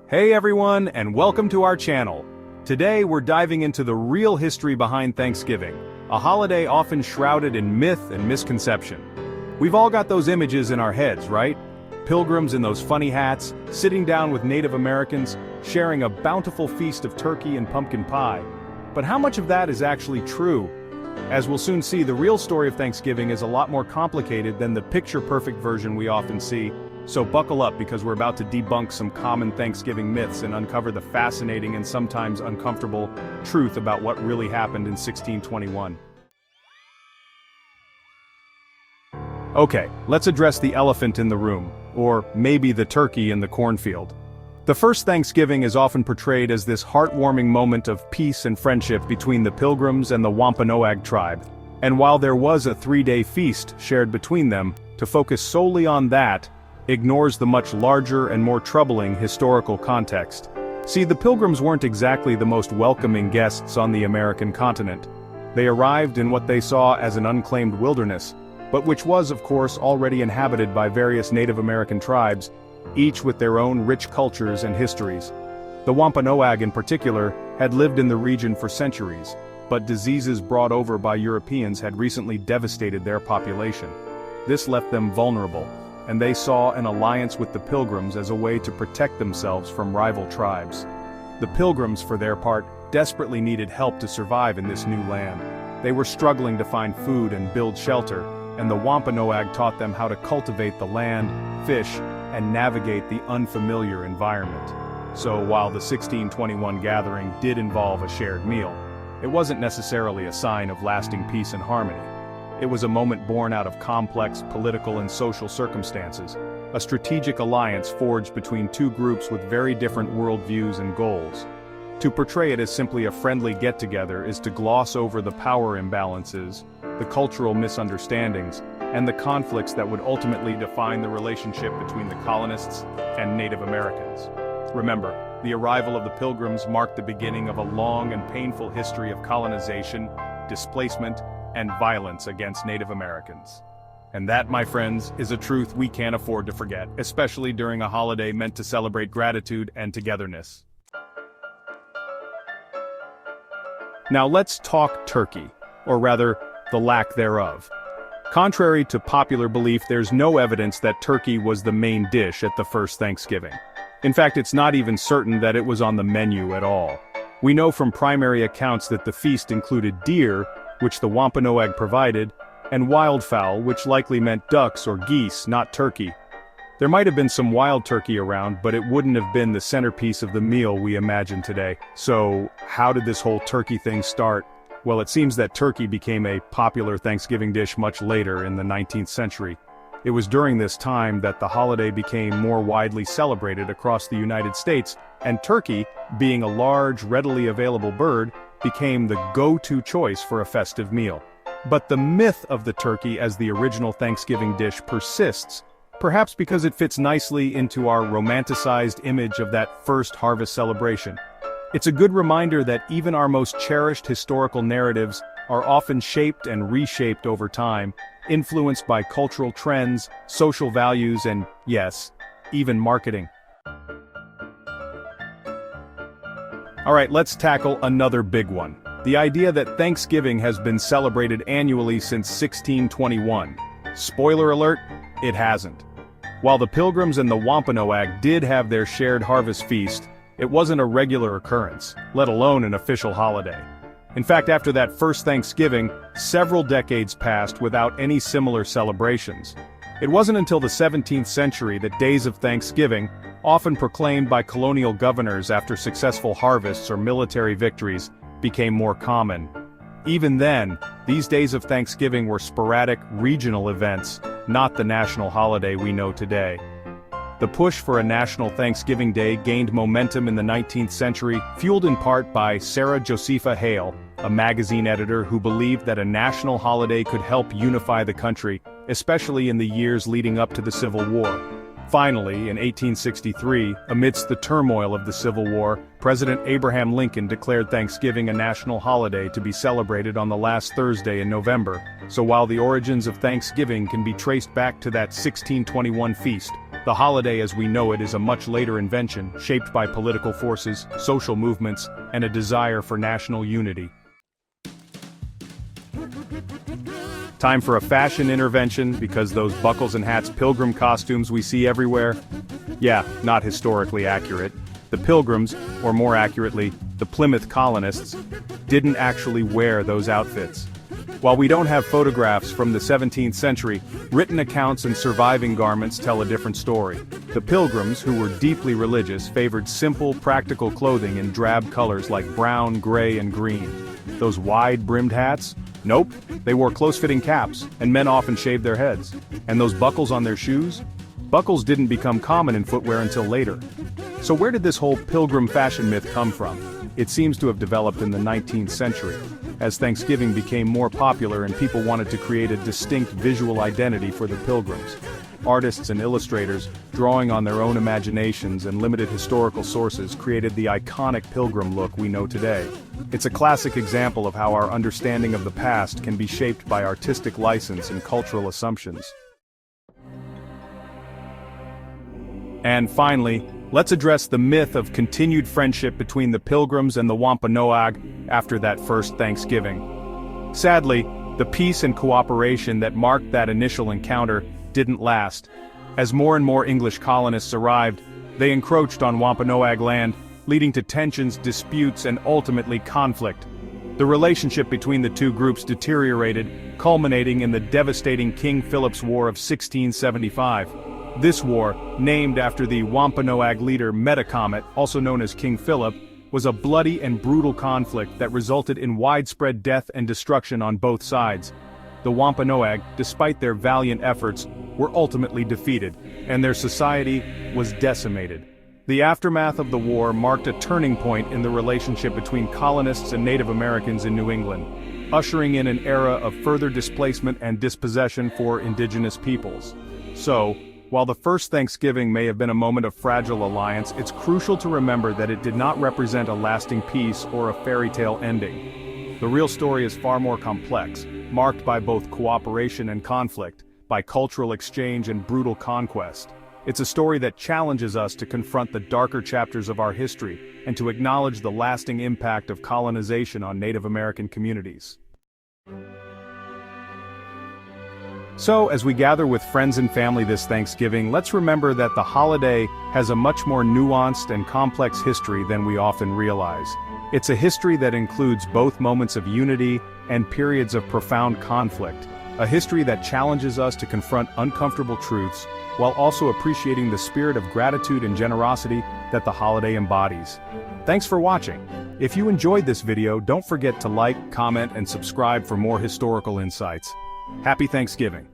Hey everyone, and welcome to our channel. Today we're diving into the real history behind Thanksgiving, a holiday often shrouded in myth and misconception. We've all got those images in our heads, right? Pilgrims in those funny hats, sitting down with Native Americans, sharing a bountiful feast of turkey and pumpkin pie. But how much of that is actually true? As we'll soon see, the real story of Thanksgiving is a lot more complicated than the picture-perfect version we often see. So buckle up, because we're about to debunk some common Thanksgiving myths and uncover the fascinating and sometimes uncomfortable truth about what really happened in 1621. Okay, let's address the elephant in the room, or maybe the turkey in the cornfield. The first Thanksgiving is often portrayed as this heartwarming moment of peace and friendship between the Pilgrims and the Wampanoag tribe. And while there was a 3-day feast shared between them, to focus solely on that ignores the much larger and more troubling historical context. See, the Pilgrims weren't exactly the most welcoming guests on the American continent. They arrived in what they saw as an unclaimed wilderness, but which was, of course, already inhabited by various Native American tribes, each with their own rich cultures and histories. The Wampanoag in particular had lived in the region for centuries, but diseases brought over by Europeans had recently devastated their population. This left them vulnerable, and they saw an alliance with the Pilgrims as a way to protect themselves from rival tribes. The Pilgrims, for their part, desperately needed help to survive in this new land. They were struggling to find food and build shelter, and the Wampanoag taught them how to cultivate the land, fish, and navigate the unfamiliar environment. So while the 1621 gathering did involve a shared meal, it wasn't necessarily a sign of lasting peace and harmony. It was a moment born out of complex political and social circumstances, a strategic alliance forged between two groups with very different worldviews and goals. To portray it as simply a friendly get-together is to gloss over the power imbalances, the cultural misunderstandings, and the conflicts that would ultimately define the relationship between the colonists and Native Americans. Remember, the arrival of the Pilgrims marked the beginning of a long and painful history of colonization, displacement, and violence against Native Americans. And that, my friends, is a truth we can't afford to forget, especially during a holiday meant to celebrate gratitude and togetherness. Now let's talk turkey, or rather, the lack thereof. Contrary to popular belief, there's no evidence that turkey was the main dish at the first Thanksgiving. In fact, it's not even certain that it was on the menu at all. We know from primary accounts that the feast included deer, which the Wampanoag provided, and wildfowl, which likely meant ducks or geese, not turkey. There might have been some wild turkey around, but it wouldn't have been the centerpiece of the meal we imagine today. So, how did this whole turkey thing start? Well, it seems that turkey became a popular Thanksgiving dish much later in the 19th century. It was during this time that the holiday became more widely celebrated across the United States, and turkey, being a large, readily available bird, became the go-to choice for a festive meal. But the myth of the turkey as the original Thanksgiving dish persists, perhaps because it fits nicely into our romanticized image of that first harvest celebration. It's a good reminder that even our most cherished historical narratives are often shaped and reshaped over time, influenced by cultural trends, social values, and, yes, even marketing. Alright, let's tackle another big one. The idea that Thanksgiving has been celebrated annually since 1621. Spoiler alert, it hasn't. While the Pilgrims and the Wampanoag did have their shared harvest feast, it wasn't a regular occurrence, let alone an official holiday. In fact, after that first Thanksgiving, several decades passed without any similar celebrations. It wasn't until the 17th century that days of Thanksgiving, often proclaimed by colonial governors after successful harvests or military victories, became more common. Even then, these days of Thanksgiving were sporadic, regional events, not the national holiday we know today. The push for a national Thanksgiving Day gained momentum in the 19th century, fueled in part by Sarah Josepha Hale, a magazine editor who believed that a national holiday could help unify the country, especially in the years leading up to the Civil War. Finally, in 1863, amidst the turmoil of the Civil War, President Abraham Lincoln declared Thanksgiving a national holiday to be celebrated on the last Thursday in November. So while the origins of Thanksgiving can be traced back to that 1621 feast, the holiday as we know it is a much later invention, shaped by political forces, social movements, and a desire for national unity. Time for a fashion intervention, because those buckles and hats pilgrim costumes we see everywhere? Yeah, not historically accurate. The Pilgrims, or more accurately, the Plymouth colonists, didn't actually wear those outfits. While we don't have photographs from the 17th century, written accounts and surviving garments tell a different story. The Pilgrims, who were deeply religious, favored simple, practical clothing in drab colors like brown, gray, and green. Those wide-brimmed hats? Nope, they wore close-fitting caps, and men often shaved their heads. And those buckles on their shoes? Buckles didn't become common in footwear until later. So where did this whole pilgrim fashion myth come from? It seems to have developed in the 19th century, as Thanksgiving became more popular and people wanted to create a distinct visual identity for the Pilgrims. Artists and illustrators, drawing on their own imaginations and limited historical sources, created the iconic pilgrim look we know today. It's a classic example of how our understanding of the past can be shaped by artistic license and cultural assumptions. And finally, let's address the myth of continued friendship between the Pilgrims and the Wampanoag after that first Thanksgiving. Sadly, the peace and cooperation that marked that initial encounter didn't last. As more and more English colonists arrived, they encroached on Wampanoag land, leading to tensions, disputes, and ultimately conflict. The relationship between the two groups deteriorated, culminating in the devastating King Philip's War of 1675. This war, named after the Wampanoag leader Metacomet, also known as King Philip, was a bloody and brutal conflict that resulted in widespread death and destruction on both sides. The Wampanoag, despite their valiant efforts, were ultimately defeated, and their society was decimated. The aftermath of the war marked a turning point in the relationship between colonists and Native Americans in New England, ushering in an era of further displacement and dispossession for indigenous peoples. So, while the first Thanksgiving may have been a moment of fragile alliance, it's crucial to remember that it did not represent a lasting peace or a fairy tale ending. The real story is far more complex, marked by both cooperation and conflict, by cultural exchange and brutal conquest. It's a story that challenges us to confront the darker chapters of our history and to acknowledge the lasting impact of colonization on Native American communities. So, as we gather with friends and family this Thanksgiving, let's remember that the holiday has a much more nuanced and complex history than we often realize. It's a history that includes both moments of unity and periods of profound conflict, a history that challenges us to confront uncomfortable truths, while also appreciating the spirit of gratitude and generosity that the holiday embodies. Thanks for watching. If you enjoyed this video, don't forget to like, comment, and subscribe for more historical insights. Happy Thanksgiving.